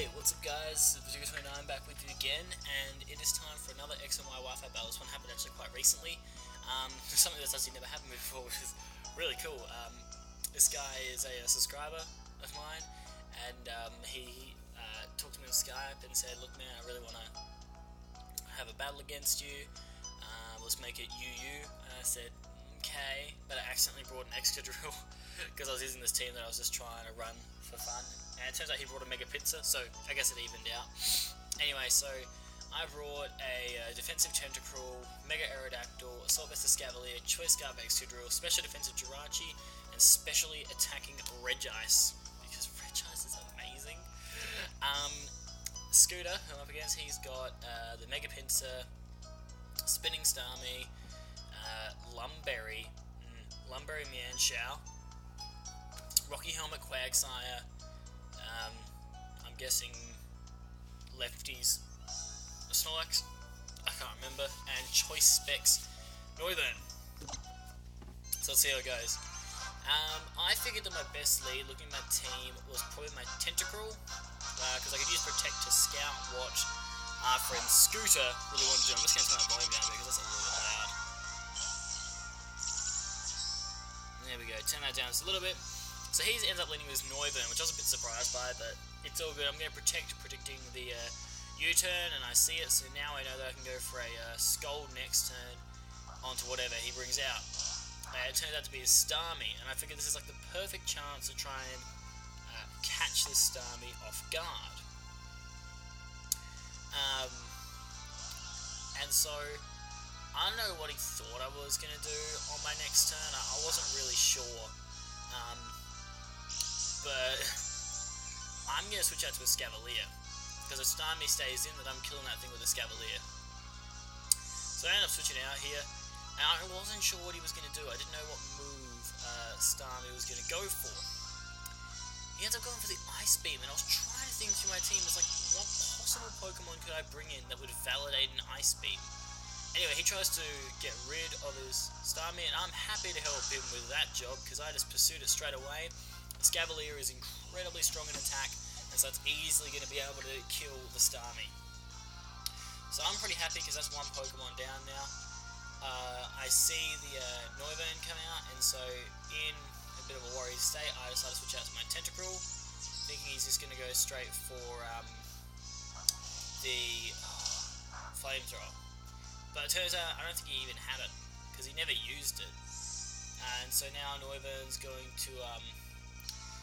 Hey, what's up guys, Verdugo29 back with you again, and it is time for another X and Y Wi-Fi battle. This one happened actually quite recently, something that's actually never happened before, which is really cool. This guy is a subscriber of mine, and he talked to me on Skype and said, look man, I really want to have a battle against you, let's make it UU, and I said, okay, but I accidentally brought an extra drill, because I was using this team that I was just trying to run for fun. And it turns out he brought a Mega Pincer, so I guess it evened out. Anyway, so I brought a Defensive Tentacruel, Mega Aerodactyl, Assault Vesta Scavalier, Choice Scarf X2 Special Defensive Jirachi, and Specially Attacking Regice, because Regice is amazing. Scooter, who I'm up against, he's got the Mega Pincer, Spinning Starmie, Lumberry Mianshao, Rocky Helmet Quagsire, I'm guessing Lefty's Snorlax, I can't remember, and Choice Specs Noivern. So let's see how it goes. I figured that my best lead looking at my team was probably my Tentacruel, because I could use Protect to scout, watch. Our friend Scooter really wanted to do. I'm just going to turn my volume down because that's a little bit loud. There we go, turn that down just a little bit. So he ends up leading with his Noivern, which I was a bit surprised by, but it's all good. I'm going to predicting the U-turn, and I see it, so now I know that I can go for a Scold next turn onto whatever he brings out. It turns out to be a Starmie, and I figured this is like the perfect chance to try and catch this Starmie off guard. And so I don't know what he thought I was going to do on my next turn. I wasn't really sure. But I'm going to switch out to a Scavalier, because if Starmie stays in, then I'm killing that thing with a Scavalier. So I ended up switching out here, and I wasn't sure what he was going to do. I didn't know what move Starmie was going to go for. He ends up going for the Ice Beam, and I was trying to think through my team, it's like, what possible Pokemon could I bring in that would validate an Ice Beam? Anyway, he tries to get rid of his Starmie, and I'm happy to help him with that job, because I just pursued it straight away. Scavalier is incredibly strong in attack, and so it's easily going to be able to kill the Starmie. So I'm pretty happy because that's one Pokemon down now. I see the Noivern come out, and so in a bit of a worried state, I decided to switch out to my Tentacruel, thinking he's just going to go straight for the Flamethrower. But it turns out I don't think he even had it, because he never used it. And so now Noivern's going to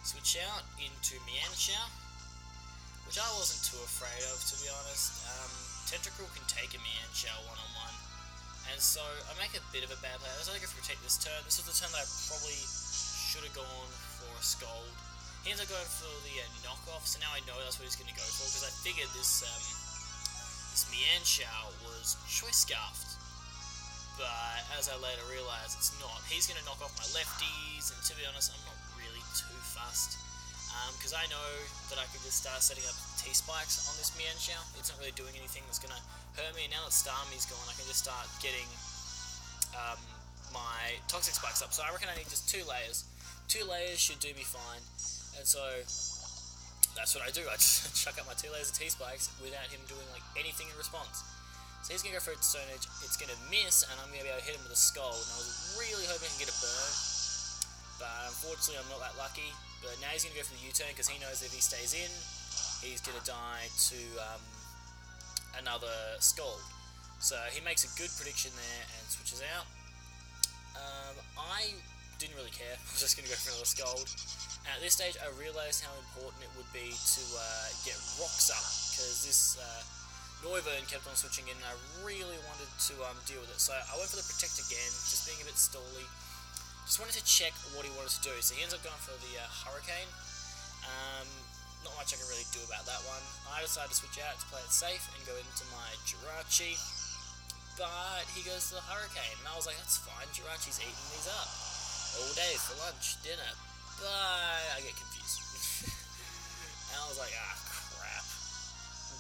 switch out into Mianshao, which I wasn't too afraid of, to be honest. Tentacruel can take a Mianshao one-on-one, and so I make a bit of a bad play. I was only going to protect this turn. This was the turn that I probably should have gone for a Scold. He ends up going for the knockoff, so now I know that's what he's going to go for, because I figured this Mianshao was Choice Scarfed. But as I later realised, it's not. He's going to knock off my lefties, and to be honest, I'm not really too fussed, because I know that I can just start setting up T-Spikes on this Mianshao. It's not really doing anything that's going to hurt me, and now that Starmie's gone, I can just start getting my Toxic Spikes up. So I reckon I need just 2 layers. 2 layers should do me fine, and so that's what I do. I just chuck up my 2 layers of T-Spikes without him doing like anything in response. So he's going to go for a Stone Edge, it's going to miss, and I'm going to be able to hit him with a Scold, and I was really hoping I can get a burn, but unfortunately I'm not that lucky. But now he's going to go for the U-turn, because he knows that if he stays in, he's going to die to another Scold. So he makes a good prediction there, and switches out. I didn't really care, I was just going to go for another Scold. And at this stage I realised how important it would be to get rocks up, because this Noivern kept on switching in, and I really wanted to deal with it. So I went for the Protect again, just being a bit stally. Just wanted to check what he wanted to do. So he ends up going for the Hurricane. Not much I can really do about that one. I decided to switch out to play it safe and go into my Jirachi. But he goes to the Hurricane, and I was like, that's fine, Jirachi's eating these up all day for lunch, dinner. But I get confused. And I was like, ah, crap.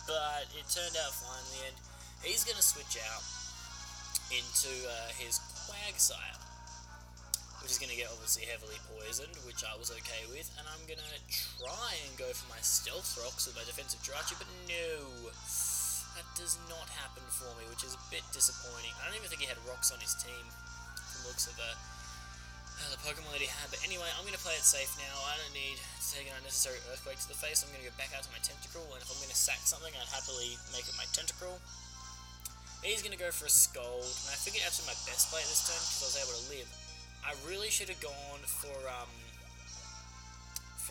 But it turned out fine in the end. He's going to switch out into his Quagsire. which is going to get obviously heavily poisoned, which I was okay with, and I'm going to try and go for my stealth rocks with my defensive Jirachi, but no, that does not happen for me, which is a bit disappointing. I don't even think he had rocks on his team, from the looks of the Pokemon that he had, but anyway, I'm going to play it safe now. I don't need to take an unnecessary Earthquake to the face. I'm going to go back out to my Tentacruel, and if I'm going to sack something, I'd happily make it my Tentacruel. He's going to go for a Scold, and I figured actually my best play this turn because I was able to live. I really should have gone for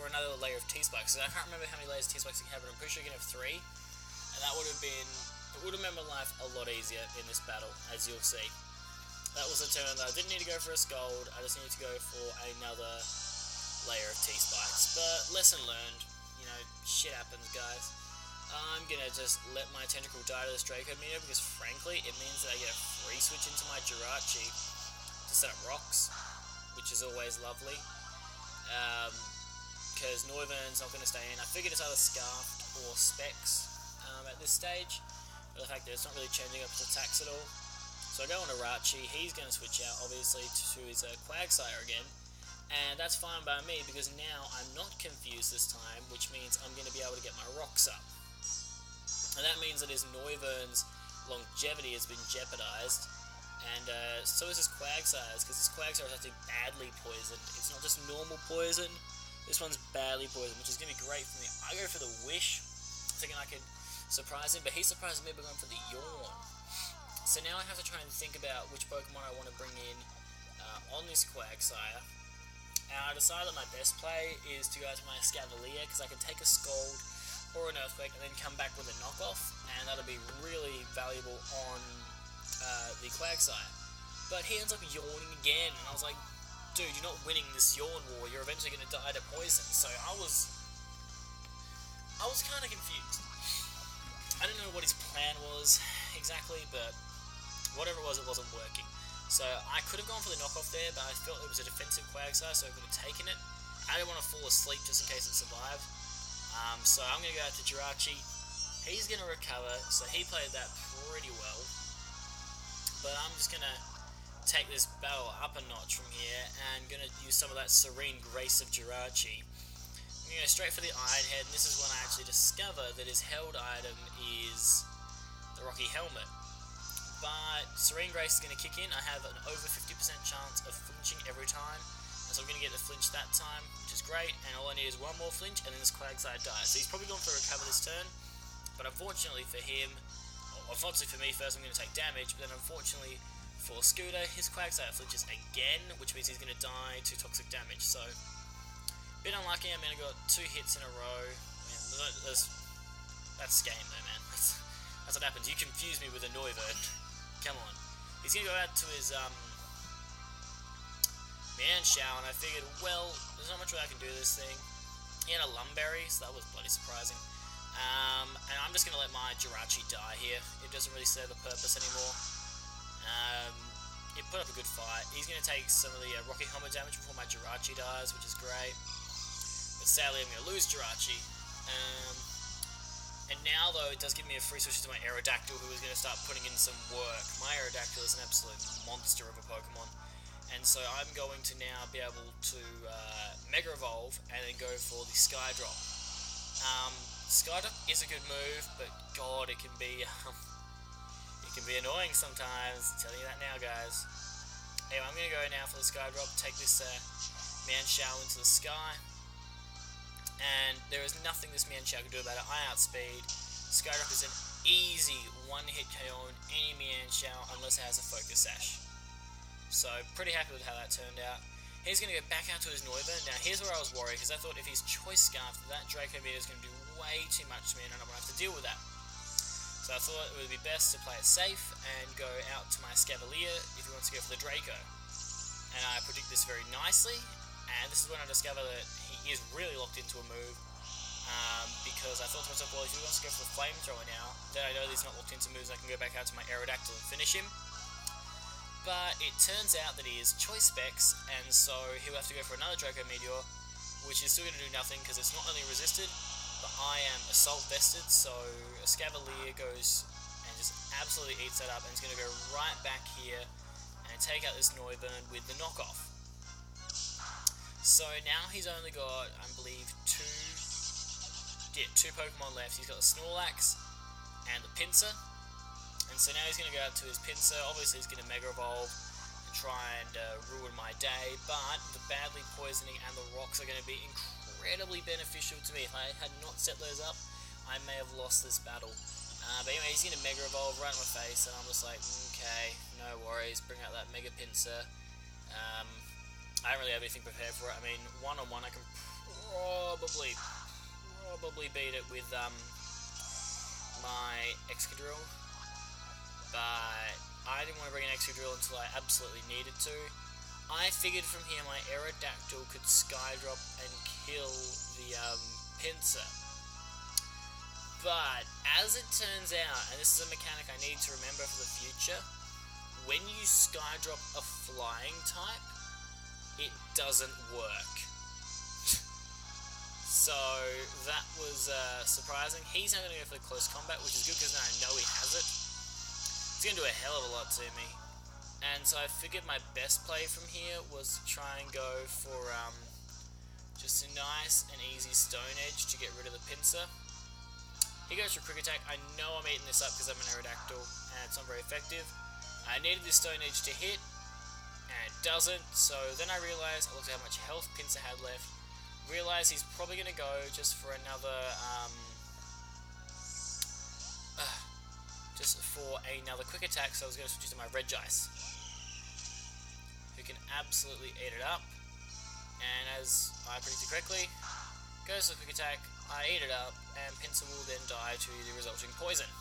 another layer of T-Spikes. I can't remember how many layers of T-Spikes you can have, but I'm pretty sure you can have 3. And that would have made my life a lot easier in this battle, as you'll see. That was a turn that I didn't need to go for a Scold, I just needed to go for another layer of T-Spikes. But lesson learned, you know, shit happens, guys. I'm gonna just let my Tentacruel die to this Draco Meteor because frankly it means that I get a free switch into my Jirachi to set up rocks, which is always lovely. Because Noivern's not going to stay in. I figured it's either Scarfed or Specs at this stage, but the fact that it's not really changing up its attacks at all. So I go on Arachi, he's going to switch out obviously to his Quagsire again, and that's fine by me because now I'm not confused this time, which means I'm going to be able to get my rocks up. And that means that his Noivern's longevity has been jeopardized, and so is his Quagsire's, because his Quagsire is actually badly poisoned. It's not just normal poison, this one's badly poisoned, which is going to be great for me. I go for the Wish, thinking I could surprise him, but he surprised me by going for the Yawn. So now I have to try and think about which Pokemon I want to bring in on this Quagsire. And I decided that my best play is to go to my Escavalier, because I can take a Scold or an Earthquake and then come back with a knockoff, and that'll be really valuable on the Quagsire. But he ends up yawning again, and I was like, dude, you're not winning this yawn war, you're eventually going to die to poison. So I was kind of confused. I don't know what his plan was exactly, but whatever it wasn't working. So I could have gone for the knockoff there, but I felt it was a defensive Quagsire, so I could have taken it. I didn't want to fall asleep just in case it survived. So I'm going to go out to Jirachi. He's going to recover, so he played that pretty well. But I'm just going to take this battle up a notch from here, and going to use some of that Serene Grace of Jirachi. I'm going to go straight for the Iron Head, and this is when I actually discover that his held item is the Rocky Helmet. But Serene Grace is going to kick in. I have an over 50% chance of flinching every time. So I'm going to get the flinch that time, which is great, and all I need is one more flinch, and then this Quagsire dies. So he's probably gone for a recover this turn, but unfortunately for him, or unfortunately for me, first I'm going to take damage, but then unfortunately for Scooter, his Quagsire flinches again, which means he's going to die to toxic damage. So, a bit unlucky. I mean, I got 2 hits in a row. Man, that's game though, man. That's what happens. You confuse me with a Noivern. Come on. He's going to go out to his, Manshao, and I figured, well, there's not much way I can do this thing. He had a Lumberry, so that was bloody surprising. And I'm just going to let my Jirachi die here. It doesn't really serve a purpose anymore. It put up a good fight. He's going to take some of the Rocky Helmet damage before my Jirachi dies, which is great. But sadly, I'm going to lose Jirachi. And now, though, it does give me a free switch to my Aerodactyl, who is going to start putting in some work. My Aerodactyl is an absolute monster of a Pokemon. And so I'm going to now be able to Mega Evolve and then go for the Skydrop. Skydrop is a good move, but God, it can be annoying sometimes. I'm telling you that now, guys. Anyway, I'm going to go now for the Skydrop, take this Manshao into the sky, and there is nothing this Manshao can do about it. I outspeed. Skydrop is an easy one-hit KO on any Manshao unless it has a Focus Sash. So, pretty happy with how that turned out. He's going to go back out to his Noivern. Now, here's where I was worried, because I thought if he's Choice Scarfed, that Draco Meteor is going to do way too much to me, and I'm going to have to deal with that. So I thought it would be best to play it safe, and go out to my Escavalier if he wants to go for the Draco. And I predict this very nicely, and this is when I discover that he is really locked into a move, because I thought to myself, well, if he wants to go for the Flamethrower now, then I know that he's not locked into moves, I can go back out to my Aerodactyl and finish him. But it turns out that he is Choice Specs, and so he'll have to go for another Draco Meteor, which is still going to do nothing because it's not only resisted, but I am Assault Vested, so Escavalier goes and just absolutely eats that up, and it's going to go right back here and take out this Noivern with the knockoff. So now he's only got, I believe, two Pokemon left. He's got the Snorlax and the Pinsir. And so now he's going to go out to his Pinsir. Obviously he's going to Mega Evolve and try and ruin my day, but the badly poisoning and the rocks are going to be incredibly beneficial to me. If I had not set those up, I may have lost this battle. But anyway, he's going to Mega Evolve right in my face, and I'm just like, okay, no worries, bring out that Mega Pinsir. I don't really have anything prepared for it. I mean, one-on-one I can probably beat it with my Excadrill, but I didn't want to bring an Excadrill until I absolutely needed to. I figured from here my Aerodactyl could Skydrop and kill the Pinsir. But as it turns out, and this is a mechanic I need to remember for the future, when you Skydrop a flying type, it doesn't work. So that was surprising. He's now going to go for the close combat, which is good because now I know he has it. It's going to do a hell of a lot to me. And so I figured my best play from here was to try and go for just a nice and easy Stone Edge to get rid of the Pinsir. He goes for Quick Attack. I know I'm eating this up because I'm an Aerodactyl and it's not very effective. I needed this Stone Edge to hit, and it doesn't. So then I realised, I looked at how much health Pinsir had left, realised he's probably going to go just for another Quick Attack, so I was going to switch to my Regice, who can absolutely eat it up. And as I predicted correctly, goes for Quick Attack, I eat it up, and Pinsir will then die to the resulting poison.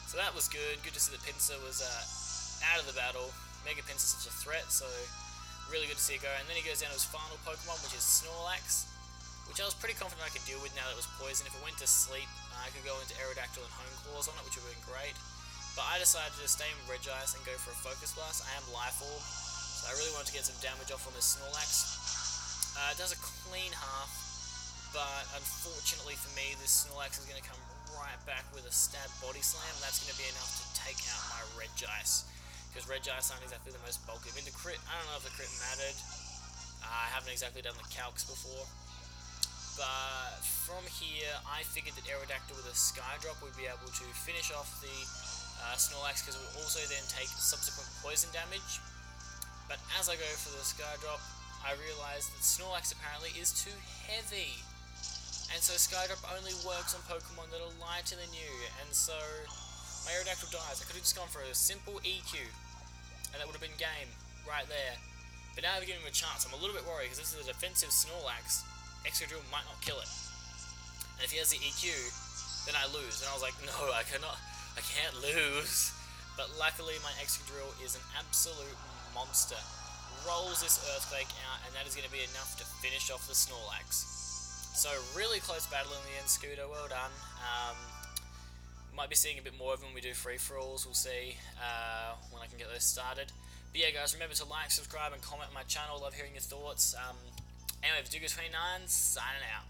So that was good. Good to see that Pinsir was out of the battle. Mega Pinsir's such a threat, so really good to see it go. And then he goes down to his final Pokemon, which is Snorlax, which I was pretty confident I could deal with now that it was poison. If it went to sleep, I could go into Aerodactyl and Hone Claws on it, which would have been great. But I decided to stay in Regice and go for a Focus Blast. I am Life Orb, so I really wanted to get some damage off on this Snorlax. It does a clean half, but unfortunately for me, this Snorlax is going to come right back with a stab Body Slam. That's going to be enough to take out my Regice, because Regice aren't exactly the most bulky. I mean, the crit, I don't know if the crit mattered. I haven't exactly done the calcs before. But from here, I figured that Aerodactyl with a Skydrop would be able to finish off the Snorlax, because it would also then take subsequent poison damage. But as I go for the Skydrop, I realised that Snorlax apparently is too heavy. And so Skydrop only works on Pokemon that are lighter than you, and so my Aerodactyl dies. I could have just gone for a simple EQ, and that would have been game, right there. But now I've given him a chance. I'm a little bit worried, because this is a defensive Snorlax. Excadrill might not kill it. And if he has the EQ, then I lose. And I was like, no, I can't lose. But luckily my Excadrill is an absolute monster. Rolls this Earthquake out, and that is going to be enough to finish off the Snorlax. So really close battle in the end, Scooter, well done. Might be seeing a bit more of them when we do free-for-alls, we'll see when I can get those started. But yeah guys, remember to like, subscribe and comment on my channel, love hearing your thoughts. Anyway, Verdugo29 signing out.